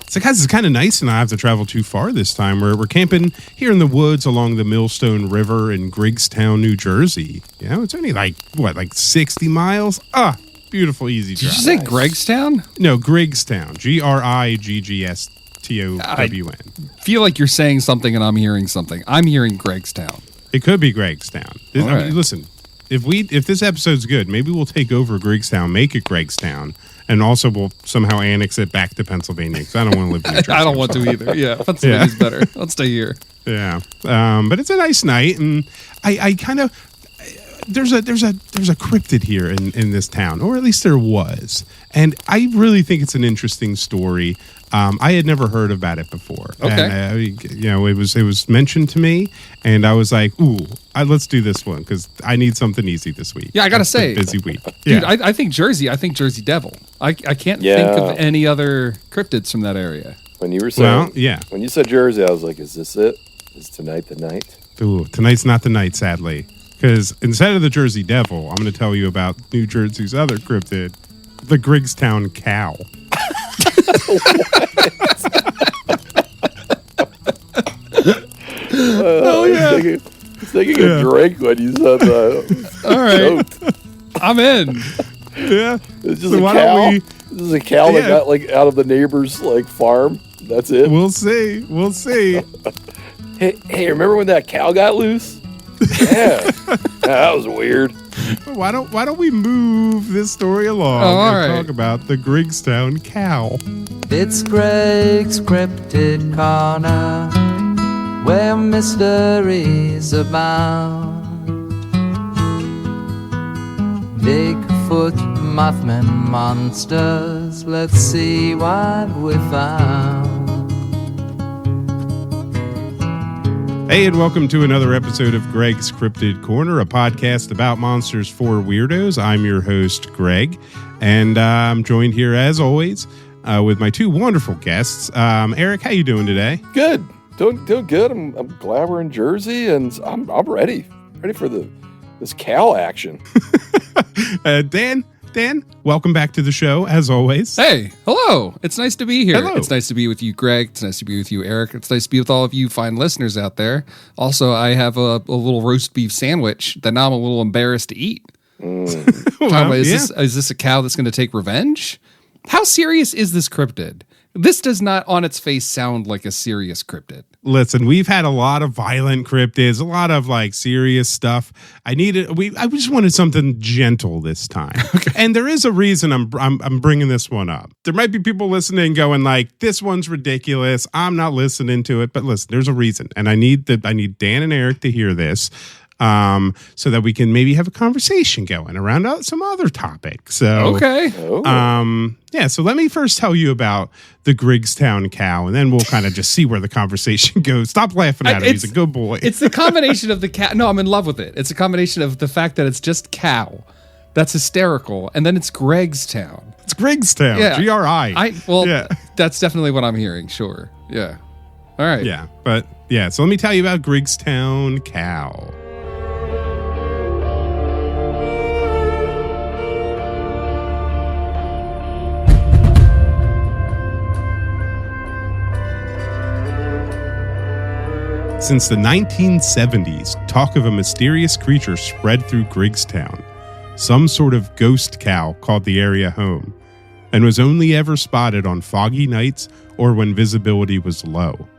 So, guys, it's kind of nice, and I have to travel too far this time. We're camping here in the woods along the Millstone River in Griggstown, New Jersey. You know, it's only like 60 miles? Beautiful, easy drive. Did you say Griggstown? No, Griggstown. Griggstown. I feel like you're saying something and I'm hearing something. I'm hearing Griggstown. It could be Griggstown. All right. I mean, listen, if this episode's good, maybe we'll take over Griggstown, make it Griggstown, and also we'll somehow annex it back to Pennsylvania because I don't want to live in New Jersey. I don't want to either. Yeah, Pennsylvania's better. Let's stay here. Yeah, but it's a nice night, and I kind of there's a cryptid here in this town, or at least there was, and I really think it's an interesting story. I had never heard about it before. Okay. And, it was mentioned to me, and I was like, "Ooh, let's do this one because I need something easy this week." Yeah, I gotta say, busy week, dude. Yeah. I think Jersey Devil. I can't think of any other cryptids from that area. When you were saying, yeah. When you said Jersey, I was like, "Is this it? Is tonight the night?" Ooh, tonight's not the night, sadly, because instead of the Jersey Devil, I'm going to tell you about New Jersey's other cryptid, the Griggstown Cow. Oh yeah, I was taking a drink when you said that. All right, I'm in. Yeah, it's just a cow. This is a cow that got like out of the neighbor's farm. That's it. We'll see. Hey, remember when that cow got loose? Yeah, that was weird. Why don't we move this story along and talk about the Griggstown Cow? It's Greg's Cryptid Corner, where mysteries abound. Bigfoot, Mothman, monsters, let's see what we found. Hey, and welcome to another episode of Greg's Cryptid Corner, a podcast about monsters for weirdos. I'm your host, Greg, and I'm joined here, as always, with my two wonderful guests. Eric, how you doing today? Good. Doing good. I'm glad we're in Jersey, and I'm ready for this cow action. Dan, welcome back to the show, as always. Hey, hello. It's nice to be here. Hello. It's nice to be with you, Greg. It's nice to be with you, Eric. It's nice to be with all of you fine listeners out there. Also, I have a little roast beef sandwich that now I'm a little embarrassed to eat. Is this a cow that's going to take revenge? How serious is this cryptid? This does not on its face sound like a serious cryptid. Listen, we've had a lot of violent cryptids, a lot of serious stuff. I just wanted something gentle this time. Okay. And there is a reason I'm bringing this one up. There might be people listening going this one's ridiculous. I'm not listening to it. But listen, there's a reason. And I need Dan and Eric to hear this. So that we can maybe have a conversation going around some other topics. So, okay. So let me first tell you about the Griggstown Cow, and then we'll kind of just see where the conversation goes. Stop laughing at him. He's a good boy. It's the combination of the cow. No, I'm in love with it. It's a combination of the fact that it's just cow. That's hysterical. And then it's Griggstown. It's Griggstown. Yeah. G-R-I. That's definitely what I'm hearing. Sure. Yeah. All right. Yeah. So let me tell you about Griggstown Cow. Since the 1970s, talk of a mysterious creature spread through Griggstown. Some sort of ghost cow called the area home, and was only ever spotted on foggy nights or when visibility was low.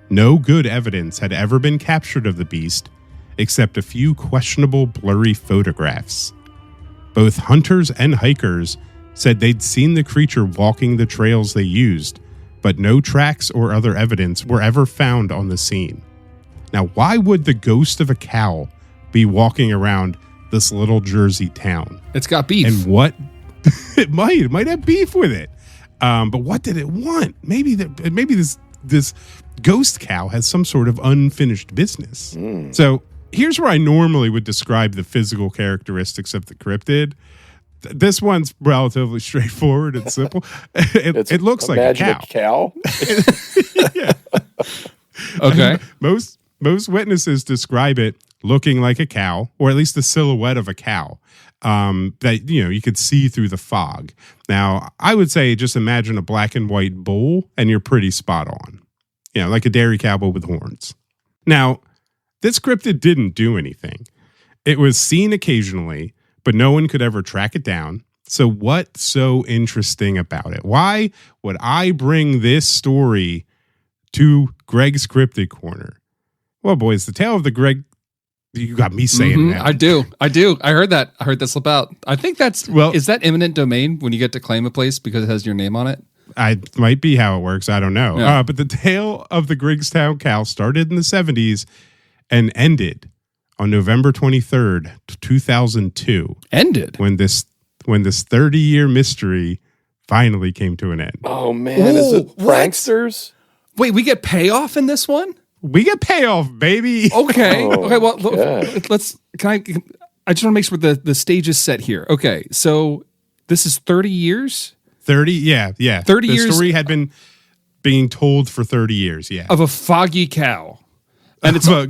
No good evidence had ever been captured of the beast, except a few questionable blurry photographs. Both hunters and hikers said they'd seen the creature walking the trails they used, but no tracks or other evidence were ever found on the scene. Now, why would the ghost of a cow be walking around this little Jersey town? It's got beef. And what? It might have beef with it. But what did it want? Maybe this ghost cow has some sort of unfinished business. So here's where I normally would describe the physical characteristics of the cryptid. This one's relatively straightforward and simple. It looks like a cow. Yeah. Okay. Most witnesses describe it looking like a cow, or at least the silhouette of a cow. that, you could see through the fog. Now, I would say just imagine a black and white bull and you're pretty spot on. Like a dairy cow with horns. Now, this cryptid didn't do anything. It was seen occasionally, but no one could ever track it down. So what's so interesting about it? Why would I bring this story to Greg's Cryptid Corner? Well, boys, the tale of the Greg... You got me saying that. I do. I heard that. I heard that slip out. I think that's... Well, is that eminent domain when you get to claim a place because it has your name on it? It might be how it works. I don't know. Yeah. But the tale of the Griggstown Cow started in the 70s and ended on November 23rd, 2002. Ended? When this 30-year mystery finally came to an end. Oh, man. Is it pranksters? Wait, we get payoff in this one? We get payoff, baby. Okay. Okay, well, let's... I just want to make sure the stage is set here. Okay, so this is 30 years? 30, yeah. 30 years. The story had been being told for 30 years, yeah. Of a foggy cow. And it's a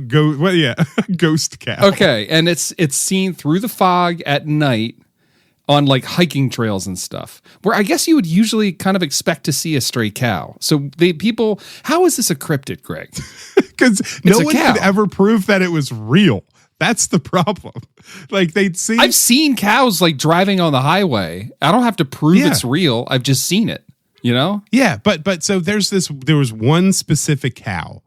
ghost cow. Okay, and it's seen through the fog at night on like hiking trails and stuff, where I guess you would usually kind of expect to see a stray cow. So how is this a cryptid, Greg? Because no one could ever prove that it was real. That's the problem. Like I've seen cows like driving on the highway. I don't have to prove it's real. I've just seen it, Yeah, but so there was one specific cow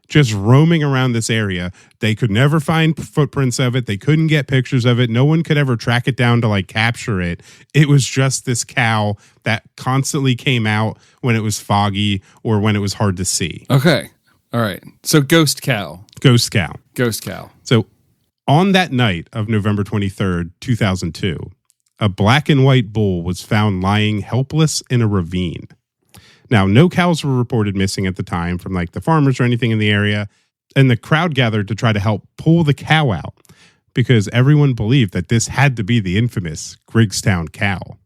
just roaming around this area. They could never find footprints of it. They couldn't get pictures of it. No one could ever track it down to like capture it. It was just this cow that constantly came out when it was foggy or when it was hard to see. Okay. All right. So ghost cow. So on that night of November 23rd, 2002, a black and white bull was found lying helpless in a ravine. Now, no cows were reported missing at the time from like the farmers or anything in the area, and the crowd gathered to try to help pull the cow out because everyone believed that this had to be the infamous Griggstown Cow.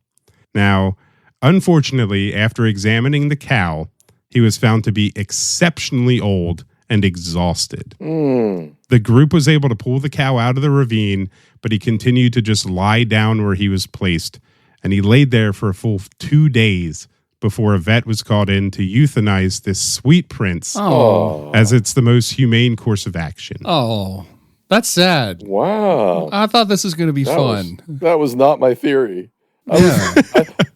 Now, unfortunately, after examining the cow, he was found to be exceptionally old and exhausted. The group was able to pull the cow out of the ravine, but he continued to just lie down where he was placed, and he laid there for a full 2 days before a vet was called in to euthanize this sweet prince, as it's the most humane course of action. Oh, that's sad. Wow. I thought this was going to be fun. That was not my theory. I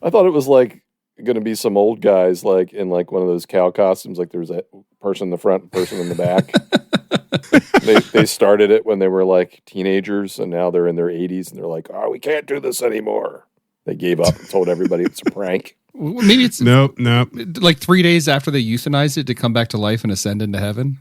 thought it was like going to be some old guys like in like one of those cow costumes, like there's a person in the front and person in the back. They started it when they were like teenagers and now they're in their 80s and they're like, we can't do this anymore. They gave up and told everybody it's a prank. Maybe it's no. Like 3 days after they euthanized it to come back to life and ascend into heaven.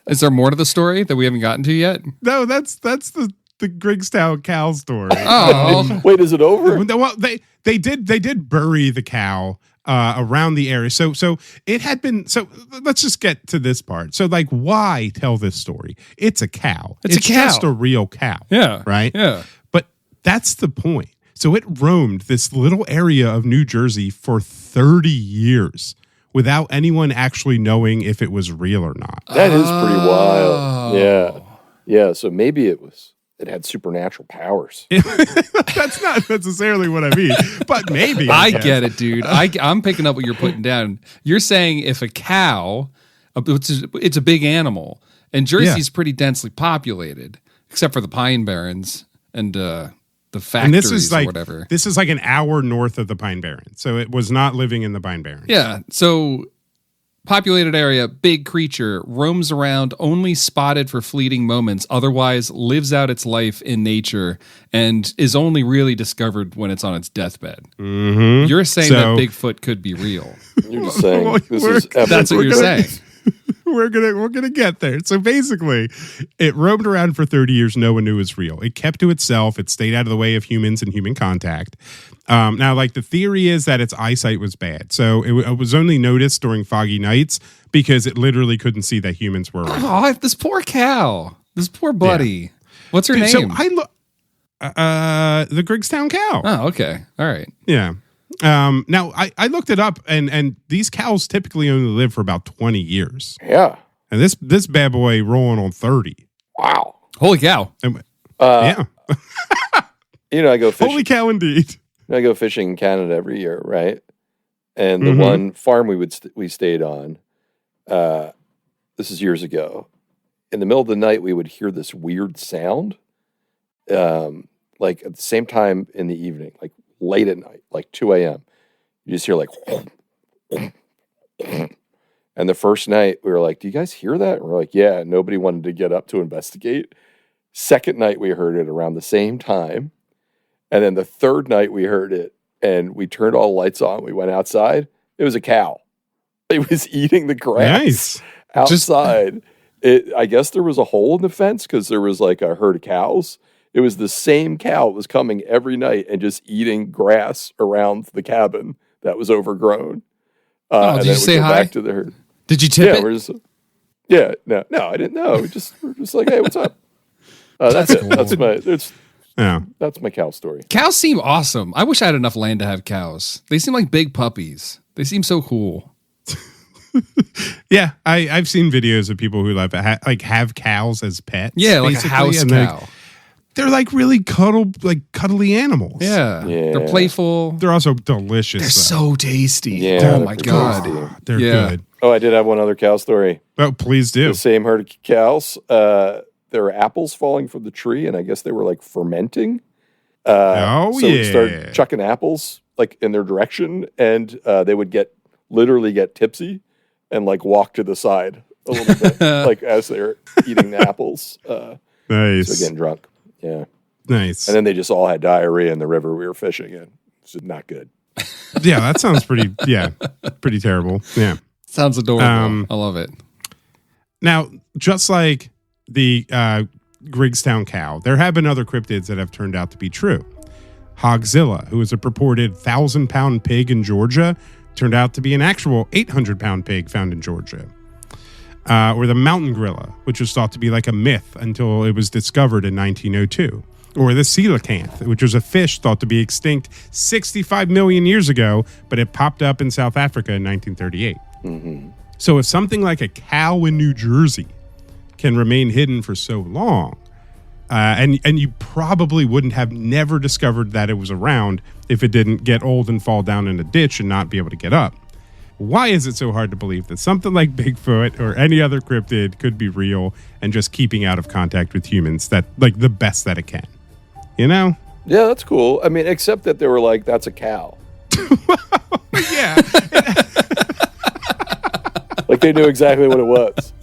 Is there more to the story that we haven't gotten to yet? No, that's the Griggstown Cow story. Oh, wait, is it over? Well, they did bury the cow around the area. So it had been. So let's just get to this part. So like, why tell this story? It's a cow. It's just a real cow. Yeah. Right. Yeah. But that's the point. So it roamed this little area of New Jersey for 30 years without anyone actually knowing if it was real or not. That is pretty wild. Yeah. Yeah. So maybe it had supernatural powers. That's not necessarily what I mean, but maybe. I get it, dude. I'm picking up what you're putting down. You're saying if a cow, it's a big animal, and Jersey's pretty densely populated, except for the Pine Barrens and the factories or whatever. This is like an hour north of the Pine Barrens, so it was not living in the Pine Barrens. Yeah, so populated area, big creature, roams around, only spotted for fleeting moments, otherwise lives out its life in nature, and is only really discovered when it's on its deathbed. Mm-hmm. You're saying that Bigfoot could be real. You're just saying that's what you're saying. We're gonna get there. So basically, it roamed around for 30 years. No one knew it was real. It kept to itself. It stayed out of the way of humans and human contact. Now, like the theory is that its eyesight was bad, so it was only noticed during foggy nights because it literally couldn't see that humans were around. Oh, this poor cow. This poor buddy. Yeah. What's her name? So I look. The Griggstown Cow. Oh, okay. All right. Yeah. Now I looked it up, and these cows typically only live for about 20 years. Yeah. And this bad boy rolling on 30. Wow. Holy cow. Yeah. I go fishing. Holy cow, indeed. I go fishing in Canada every year, right? And the one farm we stayed on, this is years ago. In the middle of the night, we would hear this weird sound, like at the same time in the evening, like late at night, like 2 a.m. You just hear like, and the first night we were like, "Do you guys hear that?" And we're like, "Yeah." And nobody wanted to get up to investigate. Second night we heard it around the same time, and then the third night we heard it, and we turned all the lights on. We went outside. It was a cow. It was eating the grass outside. I guess there was a hole in the fence because there was like a herd of cows. It was the same cow that was coming every night and just eating grass around the cabin that was overgrown. Did you say hi? Back to the herd. Did you tip it? No, I didn't know. We're just like, hey, what's up? That's it. Cool. That's my cow story. Cows seem awesome. I wish I had enough land to have cows. They seem like big puppies. They seem so cool. Yeah, I've seen videos of people who have cows as pets. Yeah, like a house cow. They're like really cuddly animals. Yeah. They're playful. They're also delicious. They're so tasty. Yeah, oh my God. They're good. Oh, I did have one other cow story. Oh, please do. The same herd of cows. There were apples falling from the tree, and I guess they were like fermenting. So we started chucking apples like in their direction, and they would literally get tipsy and like walk to the side a little bit, like as they're eating the apples. Nice. So getting drunk. Yeah. Nice. And then they just all had diarrhea in the river we were fishing in. It's not good. Yeah, that sounds pretty terrible. Yeah. Sounds adorable. I love it. Now, just like the Griggstown cow, there have been other cryptids that have turned out to be true. Hogzilla, who is a purported 1,000-pound pig in Georgia, turned out to be an actual 800-pound pig found in Georgia. Or the mountain gorilla, which was thought to be like a myth until it was discovered in 1902. Or the coelacanth, which was a fish thought to be extinct 65 million years ago, but it popped up in South Africa in 1938. Mm-hmm. So if something like a cow in New Jersey can remain hidden for so long, and you probably wouldn't have never discovered that it was around if it didn't get old and fall down in a ditch and not be able to get up. Why is it so hard to believe that something like Bigfoot or any other cryptid could be real and just keeping out of contact with humans that like the best that it can? You know? Yeah, that's cool. I mean, except that they were like, that's a cow. Yeah. Like they knew exactly what it was.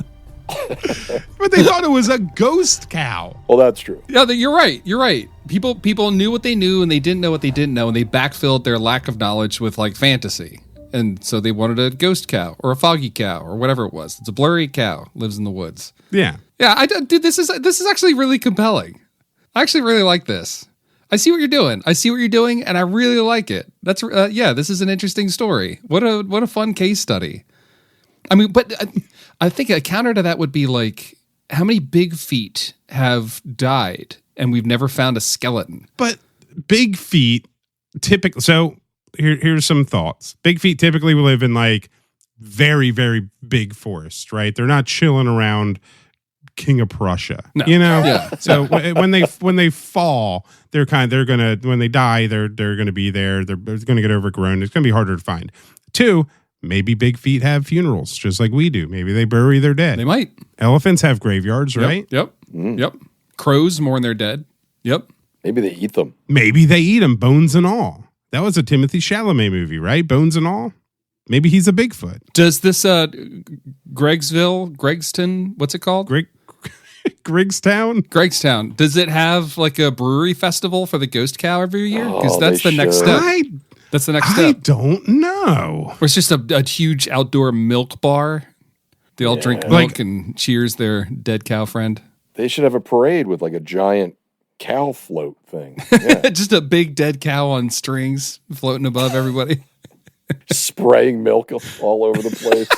But they thought it was a ghost cow. Well, that's true. Yeah, you're right. You're right. People knew what they knew and they didn't know what they didn't know, and they backfilled their lack of knowledge with like fantasy. And so they wanted a ghost cow or a foggy cow or whatever it was. It's a blurry cow, lives in the woods. Yeah. Yeah, dude, this is actually really compelling. I actually really like this. I see what you're doing, and I really like it. That's this is an interesting story. What a fun case study. I mean, but I think a counter to that would be like, how many big feet have died and we've never found a skeleton? But big feet typically, so here's some thoughts. Big feet typically live in like very, very big forests, right? They're not chilling around King of Prussia, no. You know? Yeah. So when they fall, when they die, they're going to be there. They're going to get overgrown. It's going to be harder to find. 2, maybe big feet have funerals just like we do. Maybe they bury their dead. They might. Elephants have graveyards, right? Yep. Yep. Crows mourn their dead. Yep. Maybe they eat them. Maybe they eat them, bones and all. That was a Timothy Chalamet movie, right? Bones and all. Maybe he's a Bigfoot. Does this Griggstown, what's it called? Griggstown. Does it have like a brewery festival for the ghost cow every year? Because that's the next should. step. That's the next step. I don't know. Or it's just a huge outdoor milk bar. They all drink milk and cheers their dead cow friend. They should have a parade with like a giant cow float thing. Yeah. Just a big dead cow on strings floating above everybody. Spraying milk all over the place.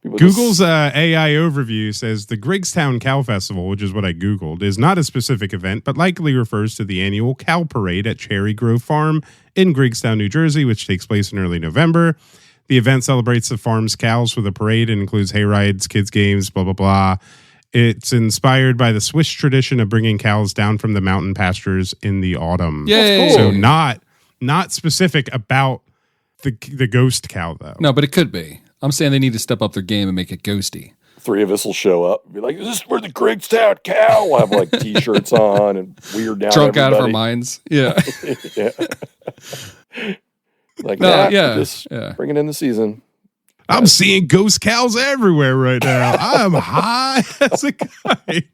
Google's AI overview says the Griggstown Cow Festival, which is what I Googled, is not a specific event, but likely refers to the annual cow parade at Cherry Grove Farm in Griggstown, New Jersey, which takes place in early November. The event celebrates the farm's cows with a parade and includes hay rides, kids' games, blah, blah, blah. It's inspired by the Swiss tradition of bringing cows down from the mountain pastures in the autumn. Yay! So not specific about the ghost cow, though. No, but it could be. I'm saying they need to step up their game and make it ghosty. 3 of us will show up and be like, is this for the Griggstown Cow? We'll have like T-shirts on and weird down Drunk everybody. out of our minds. Yeah. Yeah. Like, just bringing in the season. I'm seeing ghost cows everywhere right now. I'm high as a kite.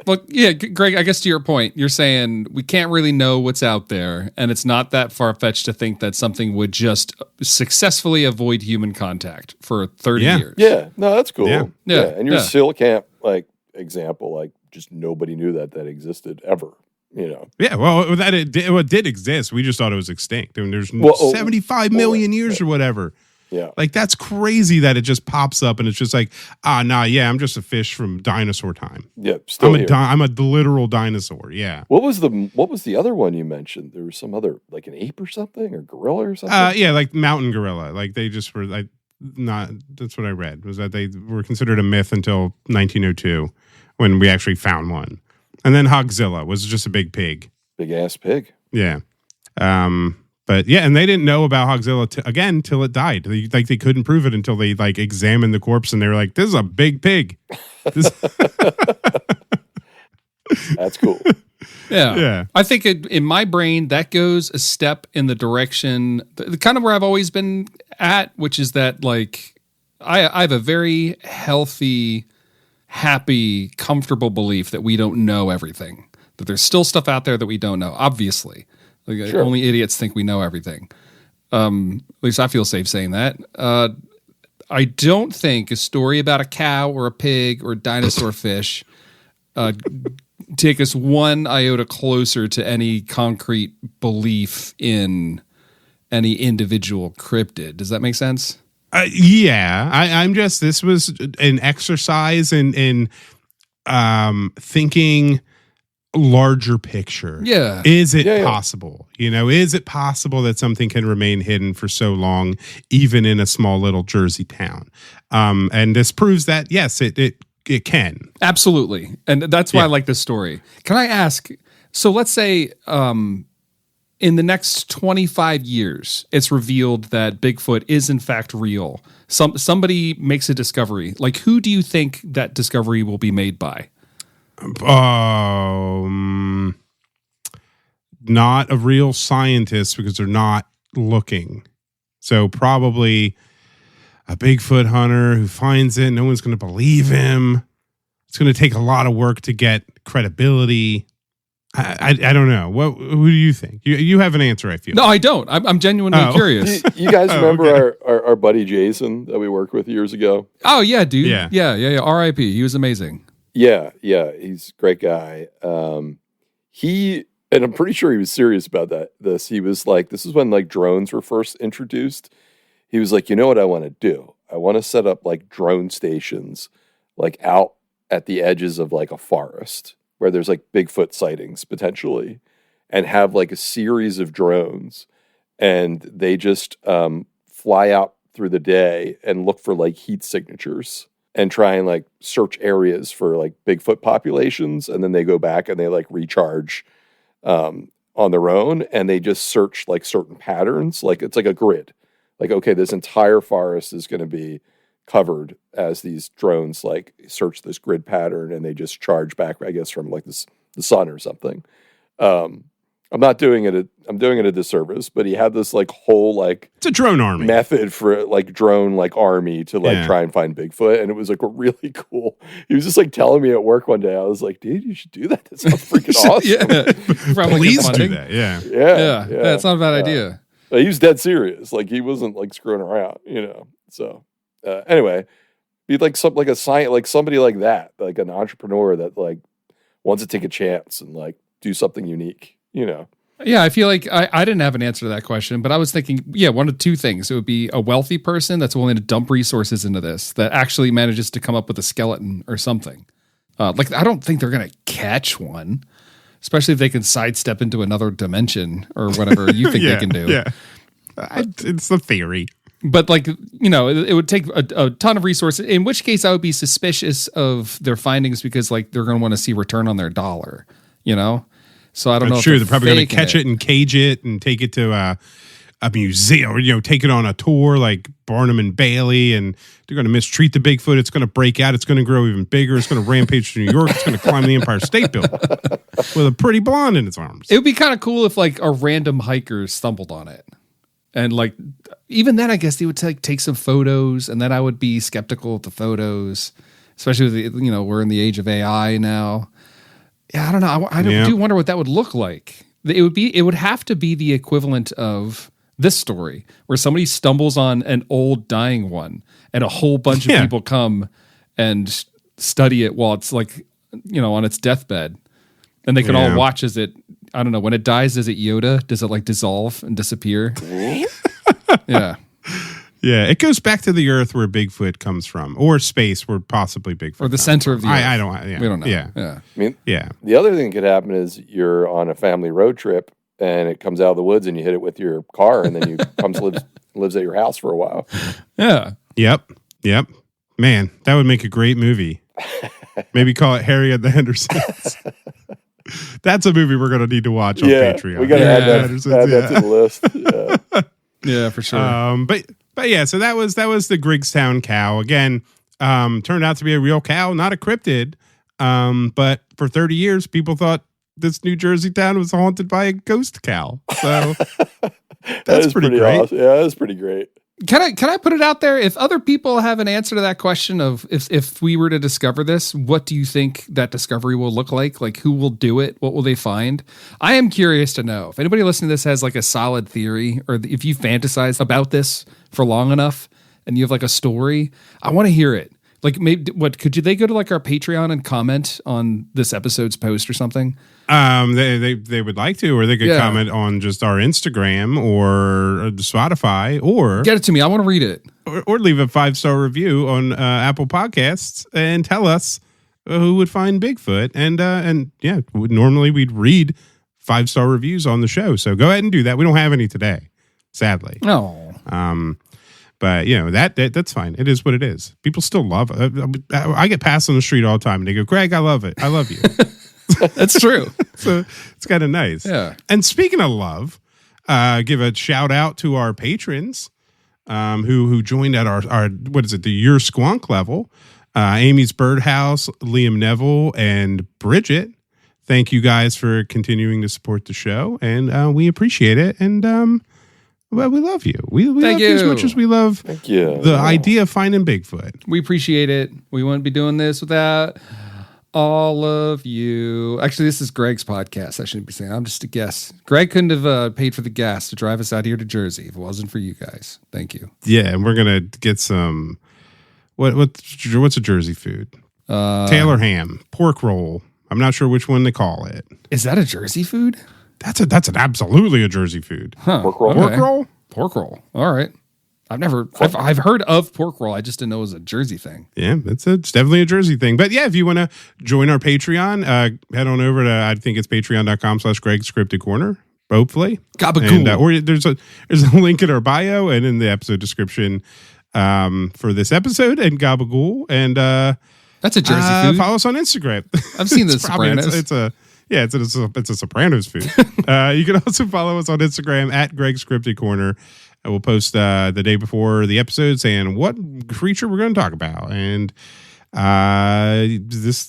Well, yeah, Greg, I guess to your point, you're saying we can't really know what's out there, and it's not that far-fetched to think that something would just successfully avoid human contact for 30 years. Yeah, no, that's cool. Yeah. And your seal camp, like, example, like, just nobody knew that existed ever, you know? Yeah, well, it did exist. We just thought it was extinct. I mean, there's 75 million years or whatever. Yeah. Like, that's crazy that it just pops up and it's just like, I'm just a fish from dinosaur time. Yeah, still I'm a literal dinosaur, yeah. What was the other one you mentioned? There was some other, like an ape or something, or gorilla or something? Yeah, like mountain gorilla. Like, they just were, like, that's what I read, was that they were considered a myth until 1902 when we actually found one. And then Hogzilla was just a big pig. Big-ass pig. Yeah. But yeah, and they didn't know about Hogzilla till it died. They couldn't prove it until they like examined the corpse and they were like, "This is a big pig." That's cool. Yeah. I think in my brain that goes a step in the direction, the kind of where I've always been at, which is that like I have a very healthy, happy, comfortable belief that we don't know everything. That there's still stuff out there that we don't know. Obviously. Like, sure. Only idiots think we know everything. At least I feel safe saying that. I don't think a story about a cow or a pig or a dinosaur fish take us one iota closer to any concrete belief in any individual cryptid. Does that make sense? Yeah. This was an exercise in thinking larger picture. Yeah. Is it possible? You know, is it possible that something can remain hidden for so long, even in a small little Jersey town? And this proves that, yes, it can. Absolutely. And that's why I like this story. Can I ask, so let's say in the next 25 years, it's revealed that Bigfoot is in fact real. Somebody makes a discovery. Like, who do you think that discovery will be made by? Not a real scientist because they're not looking. So probably a Bigfoot hunter who finds it. No one's going to believe him. It's going to take a lot of work to get credibility. I don't know. Who do you think? You have an answer, I feel. No, I don't. I'm genuinely curious. You guys remember our buddy Jason that we worked with years ago? Oh, yeah, dude. Yeah. R.I.P. He was amazing. Yeah, he's a great guy. And I'm pretty sure he was serious about this. He was like, this is when like drones were first introduced. He was like, you know what I want to do? I want to set up like drone stations like out at the edges of like a forest where there's like Bigfoot sightings potentially, and have like a series of drones, and they just fly out through the day and look for like heat signatures and try and like search areas for like Bigfoot populations. And then they go back and they like recharge on their own, and they just search like certain patterns. Like it's like a grid. Like, okay, this entire forest is going to be covered as these drones like search this grid pattern, and they just charge back, I guess, from like the sun or something. I'm not doing it. I'm doing it a disservice, but he had this like whole like it's a drone army method for like drone like army to like try and find Bigfoot, and it was like really cool. He was just like telling me at work one day. I was like, dude, you should do that. That sounds freaking awesome. Please do that. Yeah. It's not a bad idea. He was dead serious. Like he wasn't like screwing around, you know. So anyway, be like somebody like that, like an entrepreneur that like wants to take a chance and like do something unique, you know. Yeah, I feel like I didn't have an answer to that question, but I was thinking, one of two things. It would be a wealthy person that's willing to dump resources into this, that actually manages to come up with a skeleton or something. Like, I don't think they're going to catch one, especially if they can sidestep into another dimension or whatever you think they can do. Yeah, it's the theory. But like, it would take a ton of resources, in which case I would be suspicious of their findings because like they're going to want to see return on their dollar, So I don't know. Sure, they're probably going to catch it and cage it and take it to a museum or, take it on a tour like Barnum and Bailey, and they're going to mistreat the Bigfoot. It's going to break out. It's going to grow even bigger. It's going to rampage to New York. It's going to climb the Empire State Building with a pretty blonde in its arms. It would be kind of cool if like a random hiker stumbled on it. And like, even then, I guess they would take some photos, and then I would be skeptical of the photos, especially with we're in the age of AI now. Yeah, I don't know. I do wonder what that would look like. It would have to be the equivalent of this story, where somebody stumbles on an old dying one, and a whole bunch of people come and study it while it's like, on its deathbed, and they can all watch as it. I don't know, when it dies, does it Yoda? Does it like dissolve and disappear? Yeah. Yeah, it goes back to the Earth where Bigfoot comes from, or space where possibly Bigfoot or the center of the Earth. I don't. Yeah. We don't know. Yeah. I mean, the other thing that could happen is you're on a family road trip and it comes out of the woods and you hit it with your car, and then you lives at your house for a while. Yeah. Yep. Man, that would make a great movie. Maybe call it Harry and the Hendersons. That's a movie we're going to need to watch on Patreon. We got to add that to the list. Yeah, for sure. But yeah, so that was the Griggstown Cow. Again, turned out to be a real cow, not a cryptid. But for 30 years, people thought this New Jersey town was haunted by a ghost cow. So that's pretty great. Awesome. Yeah, that's pretty great. Can I put it out there? If other people have an answer to that question of if we were to discover this, what do you think that discovery will look like? Like, who will do it? What will they find? I am curious to know. If anybody listening to this has like a solid theory, or if you fantasize about this for long enough and you have like a story, I want to hear it. Like, maybe they go to like our Patreon and comment on this episode's post or something? They would like to, or they could comment on just our Instagram or Spotify, or get it to me. I want to read it, or leave a 5-star review on Apple Podcasts and tell us who would find Bigfoot. And normally we'd read 5-star reviews on the show. So go ahead and do that. We don't have any today, sadly. No. But that's fine. It is what it is. People still love it. I get passed on the street all the time and they go, "Greg, I love it. I love you." That's true. So it's kind of nice. Yeah. And speaking of love, give a shout out to our patrons who joined at our the Your Squonk level. Amy's Birdhouse, Liam Neville, and Bridget. Thank you guys for continuing to support the show, and we appreciate it. And well, we love you. We love you as much as we love the idea of finding Bigfoot. We appreciate it. We wouldn't be doing this without all of you. Actually, this is Greg's podcast. I shouldn't be saying. I'm just a guest. Greg couldn't have paid for the gas to drive us out here to Jersey if it wasn't for you guys. Thank you. Yeah, and we're gonna get some. What's a Jersey food? Taylor ham, pork roll. I'm not sure which one they call it. Is that a Jersey food? That's an absolutely a Jersey food. Huh. Pork roll. Okay. Pork roll. All right. I've heard of pork roll. I just didn't know it was a Jersey thing. Yeah, it's definitely a Jersey thing. But yeah, if you want to join our Patreon, head on over to, I think it's patreon.com/Greg's Cryptid Corner. Hopefully. Gabagool. And, or there's a link in our bio and in the episode description for this episode, and Gabagool. And that's a Jersey food. Follow us on Instagram. I've seen The Sopranos. It's a Sopranos food. You can also follow us on Instagram at Greg's Cryptid Corner. We'll post the day before the episode saying what creature we're going to talk about. And this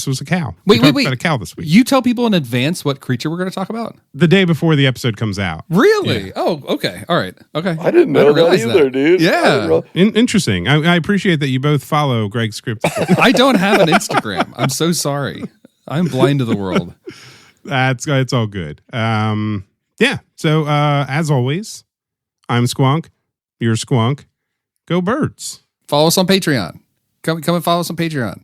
was a cow. Wait. About a cow this week. You tell people in advance what creature we're going to talk about? The day before the episode comes out. Really? Yeah. Oh, okay. All right. Okay. I didn't know that either, dude. Yeah. Interesting. I appreciate that you both follow Greg's Cryptid Corner. I don't have an Instagram. I'm so sorry. I'm blind to the world. It's all good. Yeah. So as always, I'm Squonk. You're Squonk. Go Birds. Follow us on Patreon. Come and follow us on Patreon.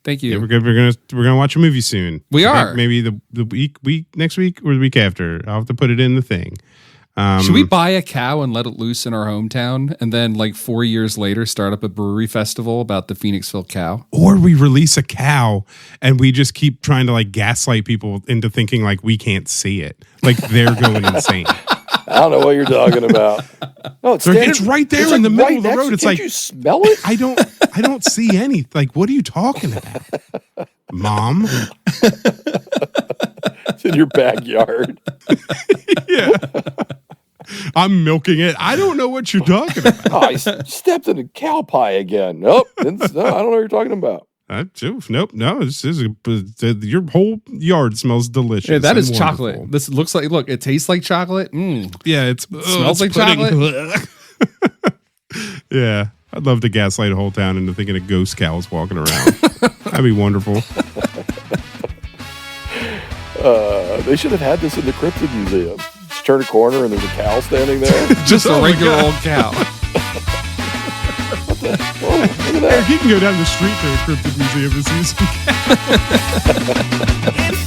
Thank you. Yeah, we're gonna watch a movie soon. We are. Maybe the week next week or the week after. I'll have to put it in the thing. Should we buy a cow and let it loose in our hometown, and then like 4 years later start up a brewery festival about the Phoenixville cow? Or we release a cow and we just keep trying to like gaslight people into thinking like we can't see it, like they're going insane. I don't know what you're talking about. No, it's right there in the middle of the road. It's like, you smell it? I don't see any. Like, what are you talking about, Mom? It's in your backyard. Yeah. I'm milking it. I don't know what you're talking about. Oh, I stepped in a cow pie again. Nope. No, I don't know what you're talking about. Nope. No, this is your whole yard smells delicious. Yeah, that is wonderful. chocolate. This looks like, look, it tastes like chocolate. Yeah, it smells like chocolate. Yeah, I'd love to gaslight a whole town into thinking a ghost cow is walking around. That'd be wonderful. They should have had this in the Cryptid Museum. Just turn a corner and there's a cow standing there. Just a regular old cow. Whoa, look at that. Eric, you can go down the street to a Cryptid Museum to see some cows.